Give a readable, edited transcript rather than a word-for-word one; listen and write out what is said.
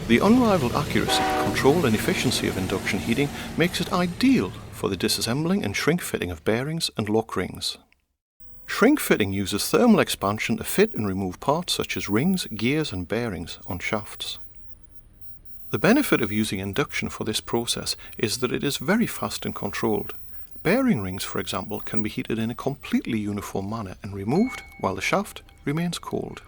The unrivaled accuracy, control and efficiency of induction heating makes it ideal for the disassembling and shrink fitting of bearings and lock rings. Shrink fitting uses thermal expansion to fit and remove parts such as rings, gears and bearings on shafts. The benefit of using induction for this process is that it is very fast and controlled. Bearing rings, for example, can be heated in a completely uniform manner and removed while the shaft remains cold.